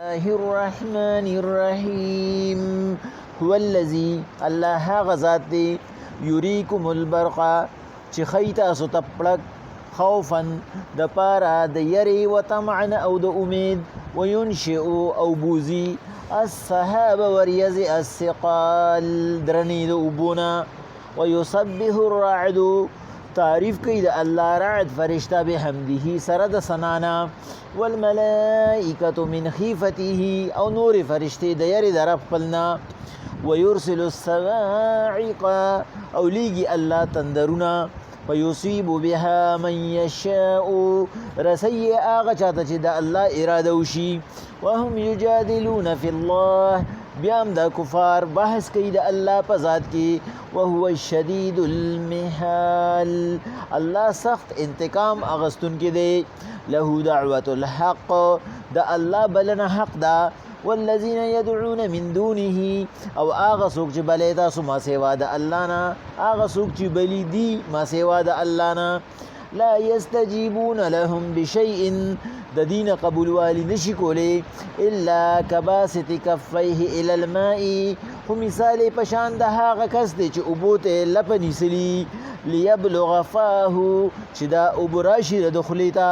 الله الرحمن الرحیم هو الذی الله غزاد دی یریکم البرق چې خی تاسو ته پړک خوفا د پاره د یری و طمعا او د امید وینشئ او بوزي السحاب وریز الثقال درنی د اوبونه ويسبح الرعد تعریف کوي د الله رعد فرشتہ بحمده سره د سنانا والملائکه من خیفته او نور فرشتي د یری د رب خپلنا ويرسل الصواعق او لیږي الله تندرونه فيصيب بها من يشاء رسي آغا چاته چې د الله اراده وشي وهم يجادلون في الله بیام دا کفار بحث کوي د الله په ذات کې وهو الشديد المحال الله سخت انتقام اغستون کې دی له دعوة الحق د الله بلنه حق دا والذین يدعون من دونه او آغا سوک چې بلی تاسو ما سوا د الله نه آغا سوک چې بلی دی ما سوا د الله نه لا يستجيبون لهم بشيء د دین قبول والی نشي کولی الا کباسط کفیه الى الماء خو مثال پشان د هغه کس دی چې اوبوته لپنیسلی ليبلغ فاه چې دا اوبراشي د دخلیتا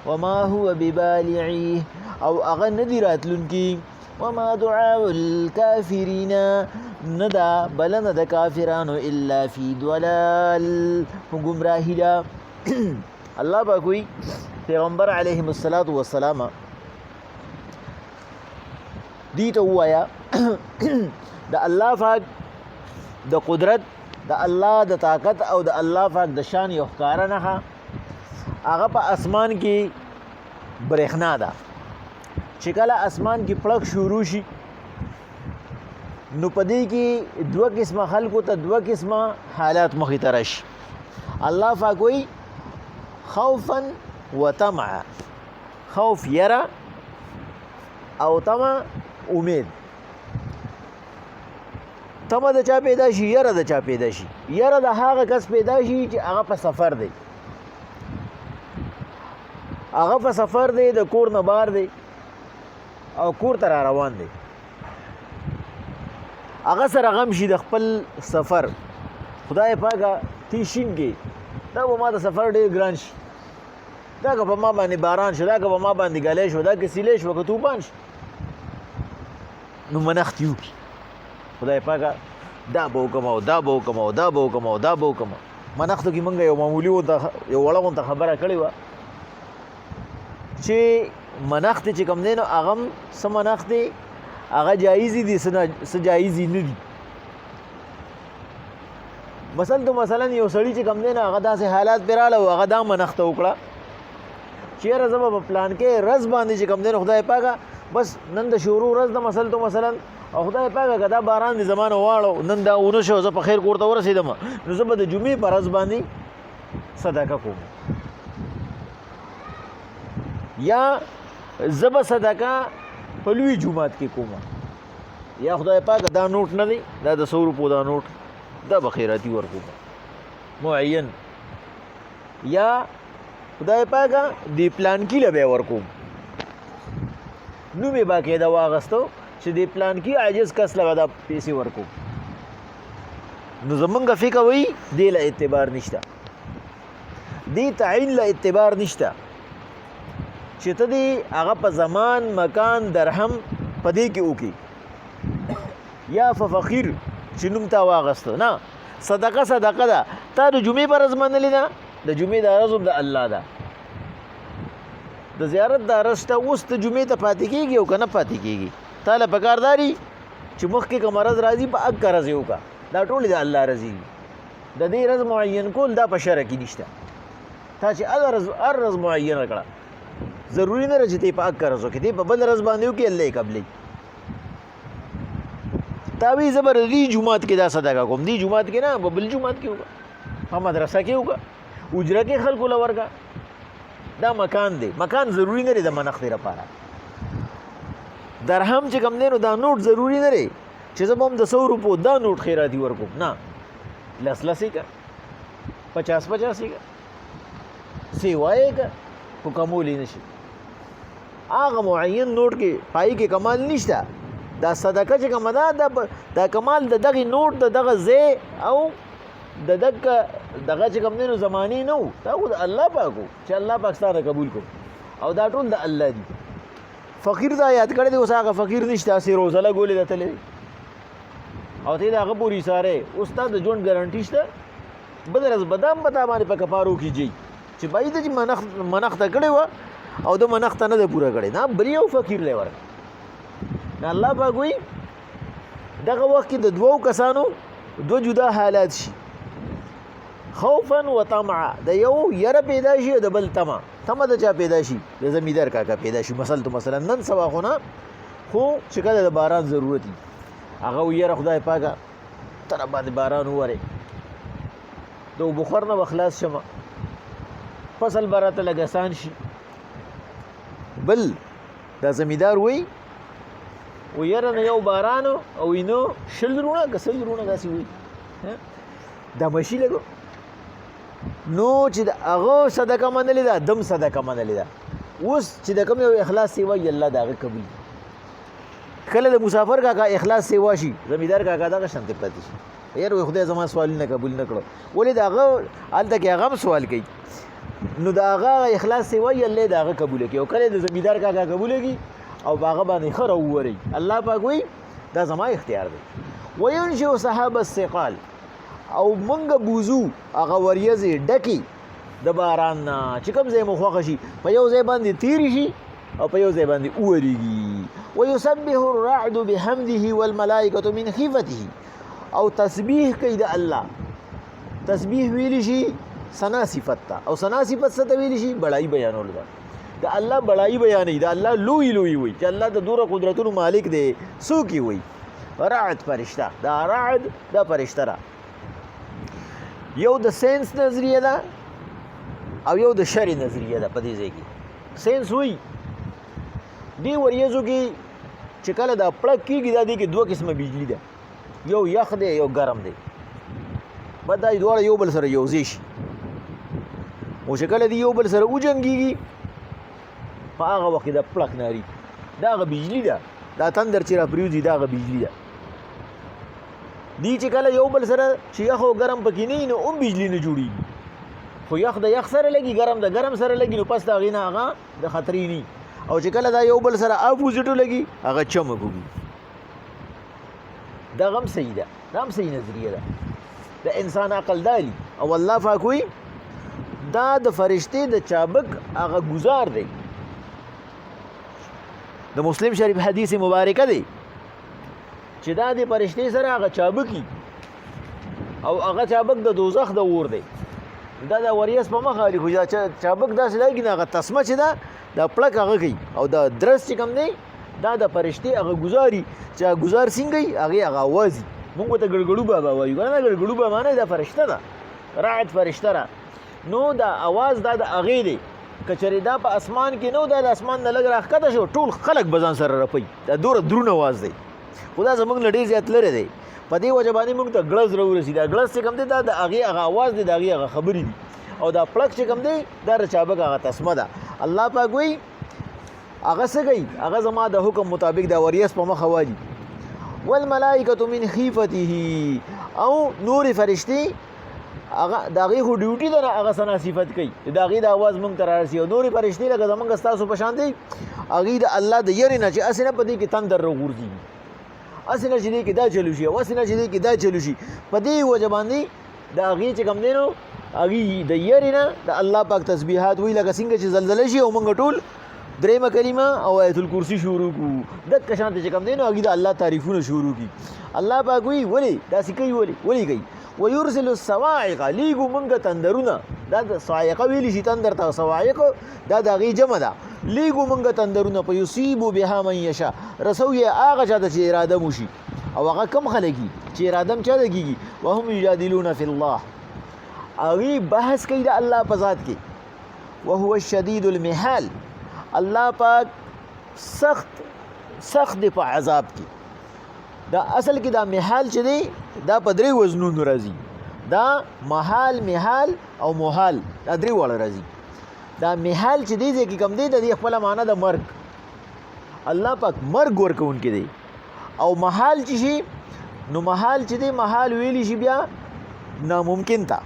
وما هو ببالعه او اغه ندی راتلونکی وما دعاء الكافرين ندا بلن د کافرانو الا في ضلال گمراهی دا الله با کوئی پیغمبر علیه الصلاۃ والسلام دی ته وایا د الله پاک د قدرت د الله د طاقت او د الله پاک د شان یو ښکارا نه هغه په اسمان کې برېښنا ده چې کله اسمان کې پړک شروع شي نو پدې کې دوه قسمه خلکو ته دوه قسمه حالات مخې ته راشي الله پاک وایي خوفا وطمعا خوف یرا او طمع امید طمع د چا پیدا شي یرا د چا پیدا شي یرا د هغه کس پیدا شي چې هغه په سفر دی هغه په سفر دی د کور نه بار دی او کور ته روان دی هغه سره غم شي د خپل سفر خدای پاکه تیشین کې دا به ما د سفر ډېر ګران شي دا که په ما باندې باران شو دا که په ما باندې ګلی شو دا که سیلی شو که طوفان شو نو منښت یو خدای پاکه دا به وکړم او دا به وکړم او دا به وکړم او دا به وکړم منښتو کې موږ یو معمولي یو وړه غونته خبره کړې وه چې منښت چې کوم دی نو هغه هم څه منښت دی هغه جایزې دي څه جایزې نه دي مثلا یو سړي چې کوم دی نو هغه داسې حالات پرې راغله او هغه دا منښته وکړه چې یاره زه به په پلان کې ورځ باندې چې کوم دی نو خدای پاکه بس نن د شروع ورځ ده مثلا او خدای پاکه که دا باران د زما نه واړو نن دا ونه شو زه په خیر کور ته ورسېدم نو زه به د جمعې په ورځ باندې صدقه کوم یا زه به صدقه په لوی جومات کې کوم یا خدای پاکه دا نوټ نه دی دا د 100 روپو دا نوټ دا به خیراتي ورکوم معین یا خدای پاکه دی پلان کې له به ورکوم نو مې باقاعده واغستو چې دی پلان کې عاجز کس له دا پیسې ورکوم نو زمونږ فکر وایي دی له اعتبار نشته دی تعین له اعتبار نشته چې ته دی هغه په زمان مکان درهم په دې کې وکړي یا فقیر چې نوم تا واغسته نه صدقه ده تا د جمعې په ورځ منلې ده د جمعې د ورځ د الله ده د زیارت د ورځ ته اوس ته جمعې ته پاتې کېږي او که نه پاتې کېږي تا له پکارداري چې مخکې کومه ورځ راځي په اګه ورځ یې وکړه دا ټولې د الله رضي دي د دې ورځ معین کول دا په شرع کې نشته تا چې هر ورځ معینه کړه ضروري نه چې ته په اګه ورځ وکړې ته په بل ورځ باندې وکړې الله یې قبلوي تاوی زبر دی جمعات کې دا صدقه کوم دی جمعات کې نه په بل جمعات کې وکړه په مدرسه کې وکړه اجره کې خلکو له ورکړه دا مکان دی مکان ضروري نه دی د منښت لپاره درهم چې کوم دی نو دا نوټ ضروري نه دی چې زه به هم د 100 روپو دا نوټ خیراتي ورکوم نه لس یې که 50 یې که سیوا یې که خو کمولی نشي هغه معین نوټ کې پای کې کمال نشته. دا صدقه چې کومه ده دا کمال د دغه نوټ د دغه ځای او د دغه چې کوم دی نو زمانې نه و، دا خو د الله پاک و چې الله پاک ستانه قبول کړو او دا ټول د الله دي. فقیر دا یاد کړی دی، اوس هغه فقیر نشته، هسې روزه لګولې ده تللی او ته د هغه پورې ایساری، اوس تا د ژوند ګارنټي شته. بل ورځ به دا هم په تا باندې په کفارو کېږي چې بای ته چې منښته کړې وه او د منښته نه ده پوره کړې، نه بل یو فقیر لی ورکړه. نه الله پاک وایي دغه وخت کې د دوو کسانو دوه جدا حالات شي، خوفا و طمعا، د یو یره پیدا شي او د بل طمع. طمع د چا پیدا شي؟ د زمیندار کاکا پیدا شي. مثلا نن سبا خو نه، خو چې کله د باران ضرورت وي هغه یره خدای پاکه تر باندې باران وورې د بخار نه به خلاص شمه، فصل به راته لږ اسان شي. بل دا زمیندار وایي و یره نه یو باران او اینو شل رونه که سل رونه داسې وایي دا مشي لګو نو چې د هغه صدقه منلې ده، دم صدقه منلې ده. اوس چې د کوم یو اخلاص سیوا وي الله د هغه قبول. کله د مسافر کاکا اخلاص سیوا شي، زمیندار کاکا دغه شانتې پاتې شي، یار وایي خدای زما سوالونه قبول نه کړو، ولې د هغه هلته کې هغه هم سوال کوي نو د هغه اخلاص سیوا وي الله د هغه قبوله کوي. او کله د زمیندار کاکا قبوله کوي او په هغه باندې ښه راوورئ، الله پاک وایي دا زما اختیار دی. وینشئ سحاب الثقال، او منګه بوزو هغه وریځې ډکې د باران نه چې کوم ځای مو خوښه شي، په یو ځای باندې تیرې شي او په یو ځای باندې وورېږي. ویسبح الرعد بحمده والملائکة من خیفته، او تسبیح کوي د الله. تسبیح ویلی شي ثنا صفت ته، او ثنا صفت څه ته ویلی شي؟ بړایي بیانول ده. د الله بړایي بیانوي، د الله لوی لوی وي چې الله د دوره قدرتونو مالک دی. څوک یې وي؟ رعد فرشته. دا رعد دا فرشته ده. یو د ساينس نظریه ده او یو د شرع نظریه ده. په دې ځای کې ساينس وایي دې وریځو کې چې کله دا پړک کېږي دا دې کې دوه قسمه بجلي ده، یو یخ دی یو ګرم دی. بس دا دواړه یو بل سره یوځای شي او چې کله دې یو بل سره وجنګېږي په هغه وخت کې دا پړک ناري، دا هغه بجلي ده. دا تندر چې راپرېوځي دا هغه بجلي ده. دی چې کله یو بل سره چې یخ او ګرم پکې نه وي نو هم بجلي نه جوړېږي، خو یخ د یخ سره لګي، ګرم د ګرم سره لګي، نو پس د هغې نه هغه د خطرې نه. او چې کله دا یو بل سره اپوزیټو لګي هغه چمک وي. دغه هم صحیح ده، دا هم صحیح نظریه ده. د انسان عقل دالي او الله پاک وایي دا د فرشتې د چابک هغه ګزار دی. د مسلم شریف حدیث مبارکه دی چې دا د فرشتې سره هغه چابکي او هغه چابک د دوزخ د اور دی. دا د وریځ په مخ علي خو چابک داسې لګي نه، هغه تسمه چې ده دا پړک هغه کوي او دا درس چې کوم دی دا د فرشتې هغه ګزاري چې هغه ګزار څنګه وي هغه اوازي. موږ ته ګړګړو بابا وایو، کنه ګړګړو بابا نه، دا فرشته ده، رعد فرشته ده. نو دا اواز دا د هغې دی. که چېرې دا په اسمان کې نه و، دا د اسمان نه لږ راښکته شو ټول خلک به ځان سره رپوي. دا دومره دروند اواز دی، خو دا زموږ نه ډېر زیات لرې دی. په دې وجه باندې موږ ته ګړز راورسي. دا ګړز چې کوم دی دا د هغې هغه اواز دی، د هغې هغه خبرې دي. او دا پړک چې کوم دی دا د چابک هغه تسمه ده. الله پاک وایي هغه څه کوي؟ هغه زما د حکم مطابق دا وریځ په مخه والي. والملائکة من خیفته، او نور فرشتې هغه د هغې خو ډیوټي ده نه، هغه ثنا صفت کوي، د هغې د اواز موږ ته رارسي. او نورې فرشتې لکه زموږ ستاسو په شان دی، هغې د الله د یرې نه چې هسې نه په دې کې تندر راغورځېږي، هسې نه چې دې کې دا چلو شي او هسې نه چې دې کې دا چلو شي. په دې وجه باندې د هغې چې کوم دی نو هغې د یرې نه د الله پاک تسبیحات وایي، لکه څنګه چې زلزله شي او موږ ټول درېیمه کلمه او آیت الکرسي شروع کړو، دقه شانته چې کوم دی نو هغې د الله تعریفونه شروع کړي. الله پاک وایي ولې داسې کوي؟ ولې کوي؟ ويرسل الصواعق، لیږو موږ تندرونه. دا د صاعقه ویلی شي تندر ته، صواعق دا د هغې جمع ده. لیږو موږ تندرونه په یصیب بها من یشا، رسو یې هغه چا ته چې اراده مو شي. او هغه کم خلک دي چې اراده م چا ته کېږي؟ وهم یجادلون فی الله، هغې بحث کوي د الله په ذات کې. وهو الشدید المحال، الله پاک سخت دی په عذاب کې. دا اصل کې دا محال چې دی دا په درې وزنونو راځي. دا محال، محال او محال، دا درې واړه راځي. دا محال چې دی ځای کې کوم دی د دې خپله معنی د مرګ، الله پاک مرګ ورکوونکی دی. او محال چې شي نو محال چې دی محال ویلی شي بیا ناممکن ته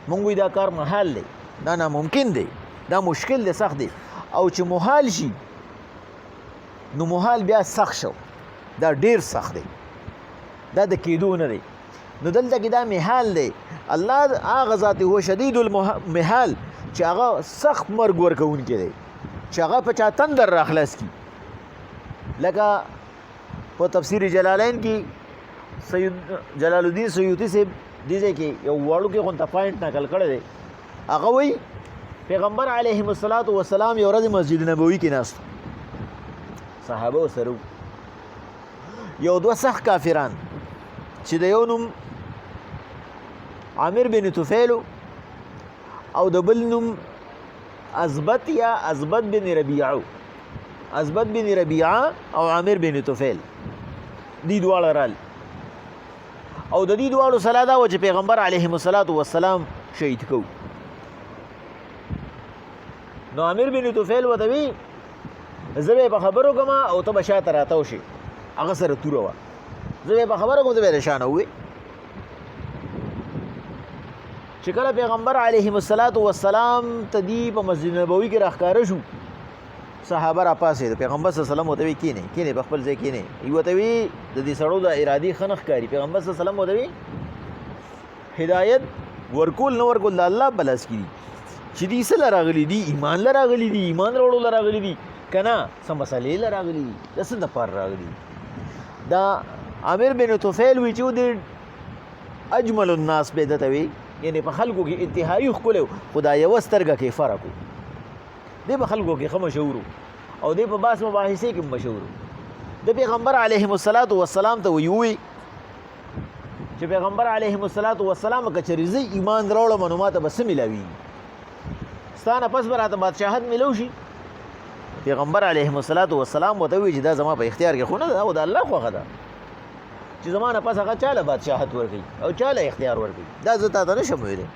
مونږ وایو دا کار محال دی دا ناممکن دی دا مشکل دی سخت دی. او چې محال شي نو محال بیا سخت شو دا ډیر سخت دی دا د کېدو نه دی. نو دلته کې دا محال دی. الله هغه ذات هو شدید المحال چې هغه سخت مرګ ورکوونکی دی چې هغه په چا تندر راخلاص کی. لکه په تفسیر جلالین کې سید جلال الدین سیوطی صاحب دې ځای کې یو وړو کې غونته پوینټ نقل کړی دی. هغه وایي پیغمبر علیه الصلاة والسلام یو ورځ مسجد نبوي کې ناست صحابه سره یو دوه سخت کافران چې د یو نوم عامر بن طفیل او د بل نوم ازبط یا ازبط بن ربیعه ازبط بن ربیعه او عامر بن طفیل دی دواړه رال او د دې دواړو سره دا و چې پیغمبر علیه الصلاة والسلام شهید کو. نو عامر بن طفیل ورته وی زه به په خبرو کوم او ته به شاته راتاو شي هغه سره توره وه زه به په خبره کوم ته به رشانه ووې. چې کله پیغمبر علیه الصلاة والسلام ته دی په مسجد نبوي کې راښکاره شو صحابه را پاسېدل. پیغمبر صلی الله علیه وسلم ورته وی کینې کینې په خپل ځای کینې. یو ورته وی د دې سړو د ارادي ښه نه ښکاري. پیغمبر صلی الله علیه وسلم ورته وی هدایت ورکول نه ورکول د الله په لاس کې دي چې دې څه له راغلي دي ایمان له راغلي دي ایمان راوړو له راغلي دي که نه څه مسلې له راغلي دي د څه دپاره راغلي دي. دا عامر بن طفیل وی چې و دې اجمل الناس به دته وی یعنی په خلکو کې انتهایي ښکلی خو دا یوه سترګه کې فرق و. دی په خلکو کې ښه مشهور او دی په باس مباحثې کې مشهور. د پیغمبر علیه الصلاة والسلام ته وی چې پیغمبر علیه الصلاة والسلام که چېرې زه ایمان راوړم نو ما ته به څه میلاویږي ستا نه پس به راته بادشاهت میلو شي. پیغمبر علیه الصلاة والسلام ورته وایي چې دا زما په اختیار کې خو نه ده او د الله خوښه ده چې زما نه پس هغه چاله بادشاهت ورکوي او چاله اختیار ورکوي دا زه تا ته نه شم ویلی.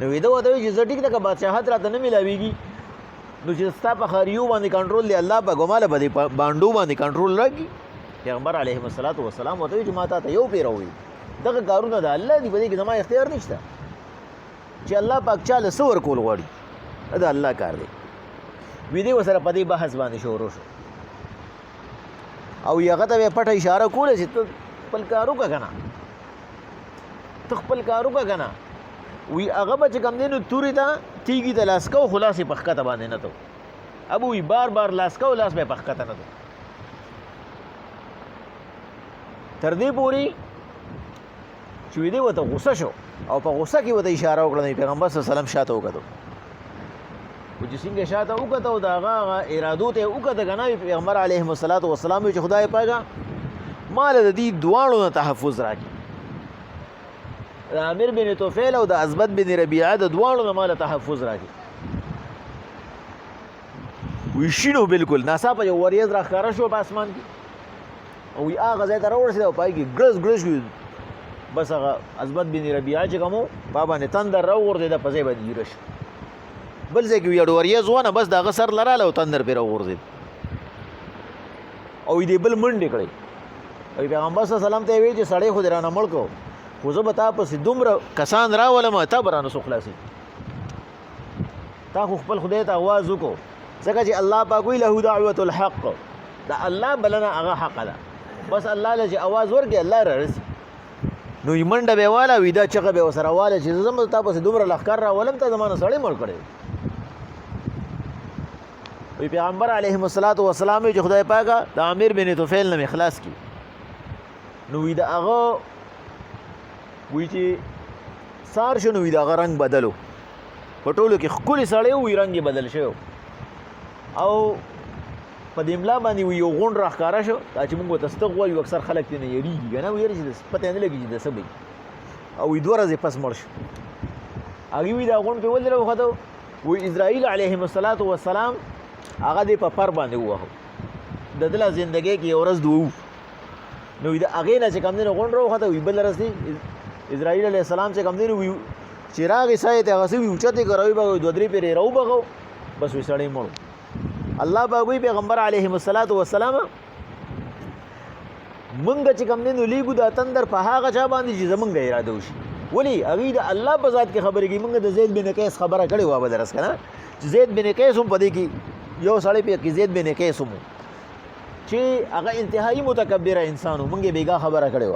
نو ده ورته وایي چې زه ټیک ده که بادشاهت راته نه میلاویږي نو چې ستا په خاریو باندې کنټرول دی الله پاک هماله به دې بانډو باندې کنټرول راکړي. پیغمبر علیه الصلاة والسلام ورته وایي چې ما تا ته یو پېره ووایي دغه کارونه د الله دي په دې کې زما اختیار نشته چې الله پاک چاله څه ورکول غواړي دا د الله کار دی. وی دی ورسره په دې بحث باندې شروع شو او هغه ته به پټه اشاره کوله چې ته خپل کار وکړه که نه ته خپل کار وکړه که نه. وی هغه به چې کوم دی نو تورې ته تیږې ته لاس کو خو لاس یې په ښکته باندې نه تو. ابو وی بار بار لاس کو لاس به یې په ښکته نه تو تر دې پورې چې وی دی ورته غوسه شو او په غوسه کې ورته اشاره وکړه. پیغمبر صلی الله علیه وسلم شاته وکتو و چې څنګه شاته وکتو د هغه ارادو ته وکته که نه. پیغمبر علیه الصلاة والسلام وایي چې خدای پاکه ما له د دې دواړو نه تحفظ راکړي د عامر بن طفیل او د ازبط بن ربیعه د دواړو نه ما له تحفظ راکړي. وی شینو بالکل ناڅاپه یو وریځ راښکاره شو په اسمان کې او وی هغه ځای ته راورسېد او پای کې ګړز ګړز شو. بس هغه ازبط بن ربیعه چې کوم و په باندې تندر راوغورځېده په ځای باندې ګیره شو. بل ځای کې یو وریځ ونه بس د هغه سر لراله او تندر پرې راوغورځېد او دې بل منډې کړی. او پیغمبر صلی الله علیه وسلم ته یې ویل چې سړی خو دې رانه مړ کړو خو زه به تا پسې دومره کسان راولم تا به رانه څو خلاصېږي. تا خو خپل خدای ته آواز وکړو ځکه چې الله پاک وایي له دعوة الحق د الله بلنه هغه حق ده. بس الله له چې آواز ورکړي الله رارسي. نو یې منډه به یې واله وي دا چغه به یې ورسره واله چې زه ځم تا پسې دومره لښکر راولم تا زما نه سړی مړ کړی. وی پیغمبر علیه الصلاة والسلام چې خدای پاکه د عامر بن طفیل نه مې خلاص کړي. نو وی د هغه وی چې سار شو نو وی د هغه رنګ بدلو په ټولو کې ښکلی سړی وی رنګ یې بدل شوی او په دې املا باندې وی یو غونډ راښکاره شو دا چې موږ ورته ستغ وایو اکثر خلک ترې نه یېرېږي که نه ویېره چې پته یې نه لګي چې د څه به او وی 2 ورځې پس مړ شو. هغې وی دا غونډ پې ولې راوخته وی اسرائیل علیهم الصلاة والسلام هغه دې په پر باندې ووهو د ده له زندګۍ کې یو ورځ دوه نو د هغې نه چې کوم دی نو غونډ راوخته وي بل ورځ دی اسرائیل علیه السلام چې کوم دی نو وي چې راغی ساه یې ته هغه څه وي اوچت یې کړه وي به 2-3 پېرې راوبغو بس وي سړی مړ الله باغوي پیغمبر علیه الصلاۃ والسلام مونږ چې کوم نه لیګو د تندر په هغه چا باندې چې زمونږ اراده وشي ولی هغه د الله په ذات کې خبرې کوي. مونږ د زید بن قیس خبره کړې و به درس کنه چې زید بن قیس هم پدې کې یو سړی په کې زید بن قیس هم چې هغه انتهایی متکبر انسانو مونږه بیګا خبره کړې و.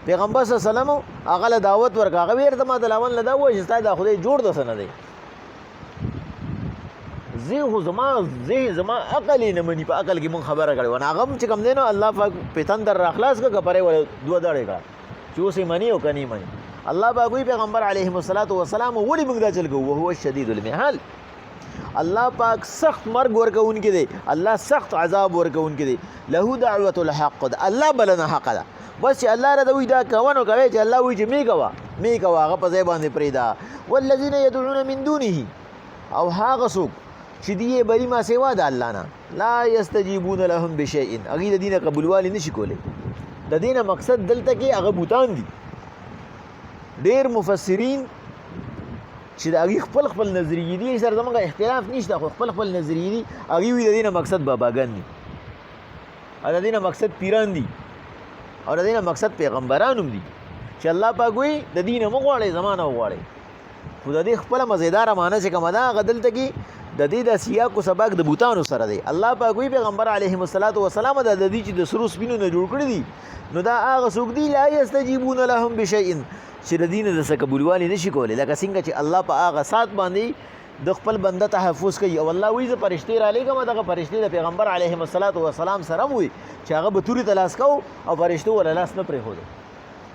پیغمبر صلی الله علیه وسلم هغه له دعوت ورکا هغه ورته ما دلاون له دا و چې ستاسو د خدای جوړ د سن دی زه زما عقل نه مني په عقل کې مون خبره کړې و نه هغه چې کوم دی نو الله پاک په تندر راخلاص کا پرې ول دوه دړې کا چې اوسې منی او کني منی. الله پاک وی پیغمبر علیه الصلاۃ والسلام ولی موږ دا چل کو او هو شدید المحال. الله پاک سخت مرګ ورکوونکی دی الله سخت عذاب ورکوونکی دی. له دعوت الحق الله بلنه حق ده بس چې الله را دوی دا کوونو کوي چې الله وی چې می کوا هغه په ځای باندې پریدا. والذین يدعون من دونه او هغه څوک چې دی بری ما سیوا د الله نه لا یستجیبون لهم بشیء هغه د دینه قبولوالی نشي کولی. د دینه مقصد دلته کې هغه بوتان دي. ډیر مفسرین چې د هغه خپل نظریې دي سره زموږ اختلاف نشته خو خپل نظریې دي هغه وی د دینه مقصد باباګان دي او د دینه مقصد پیران دي او د دینه مقصد پیغمبران هم دي چې الله پاک وی د دینه مغواړي زمانه وغواړي. خو د دې خپل مزیدار معنی چې کومه ده هغه دلته کې د دې د سیاق او سبق د بوتانو سره دی. الله پاک وی پیغمبر علیه الصلاۃ والسلام د دې چې د سرو سپینو نه جوړ کړی دي نو دا هغه څوک دی لا یستجیبون لهم بشیء چې د دین د قبولوالي نشي کولی لکه څنګه چې الله په هغه سات باندې د خپل بنده تحفظ کوي او الله وی ز فرشتي را لګم دغه فرشتي د پیغمبر علیه الصلاۃ والسلام سره وي چې هغه به توري تلاس کو او فرشتو ولا لاس نه پرې هو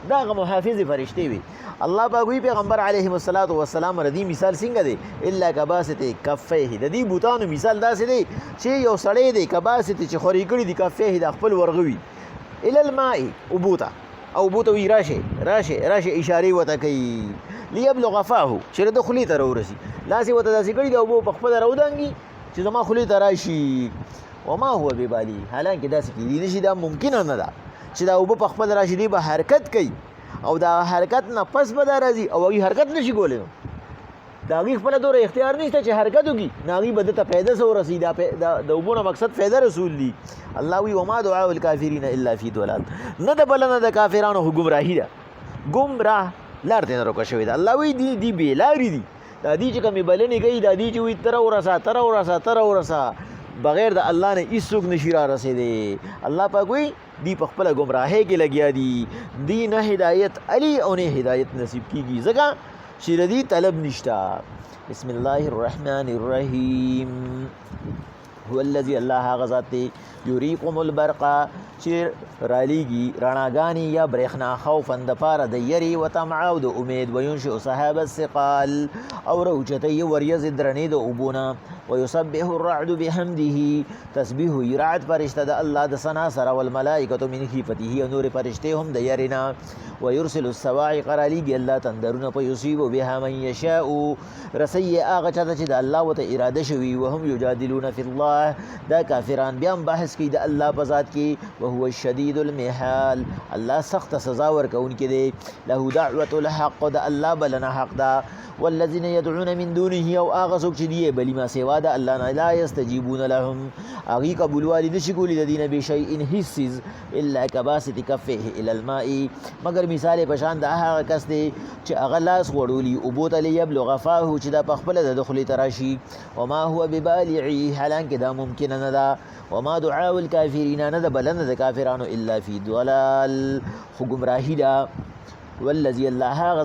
دا هغه محافظ فرشتي وي. الله پاک وی پیغمبر علیه الصلاۃ والسلام ردی مثال څنګه دی الا کباسط کفیه د دې بوتانو مثال داسې دی چې یو سړی دی کباسط چې خوري کړي دی کفیه د خپل ورغوي ال الماء وبوتا او بوته وی راشه اشاره وته کوي ليبلغ فاه چې د خلی ته ورسی لاس وته داسې کړي دا په خپل راودانګي چې زما خلی ته راشي وما هو ببالي حالانکه داسې کیدی نشي دا ممکن نه ده چې دا په خپل راشي دی به حرکت کوي او دا حرکت نه پس به راځي او هغه حرکت نشي کولی دا هغه خپل دور اختیار نشته چې حرکت وکړي ناغي بده ته پیدا سو رسید دا وبونه مقصد پیدا رسول دی. الله وی وما دعاء الكافرین الا فی ضلال نه د بلنه د کافرانو گمراهی ده گمراه لار ته روکه شوی ده. الله وی دی بیلاری دي دا دی چې کومې بلنې کوي دا دی چې وی تر ورسا بغیر د الله نه هیڅوک نشي را رسیدي. الله پاک وی دی په خپل گمراهی کې لګیا دی نه هدایت علی او نه هدایت نصیب کیږي ځکه چې ردی طلب نشتا. بسم الله الرحمن الرحیم هو الذي الله غزات یریکم البرق چې رالیږي رڼاګانې یا برېښنا خوفا د پاره د یری و طمع او د امید وینشئ سحاب الثقال او روچتې وریځې درنې د اوبونه ويسبح الرعد بحمده تسبیح رعد فرشته د الله د ثنا سره والملائکه من خیفته نور فرشته هم د یرینا ويرسل الصواعق رالیږي الله تندرونه په یصيب بها من یشاء رسی هغه چاته چې د الله وته اراده شوي وهم یجادلون فی الله دا کافران بیا بحث کوي د الله په ذات کې وهو الشدید المحال الله سخت سزا ورکوونکی دی. له دعوة الحق د الله بلنه حق ده والذین يدعون من دونه او هغه څوک چې دی بلی ما سوا د الله نه لا یستجیبون لهم هغوی قبولوالی نشي کولی د دینه بشیء هیڅ څیز الا کباسط کفیه الى الماء مگر مثال په شان د هغه کس دی چې هغه لاس وړولي اوبو ته لیبلغ فاه چې دا په خپله د دخلي ته راشي وما هو ببالعه حالانکه دا ممکن نه ده وما دعاء الكافرین نه ده بلنه د کافرانو الا فی ضلال خو ګمراهي ده. والذي الله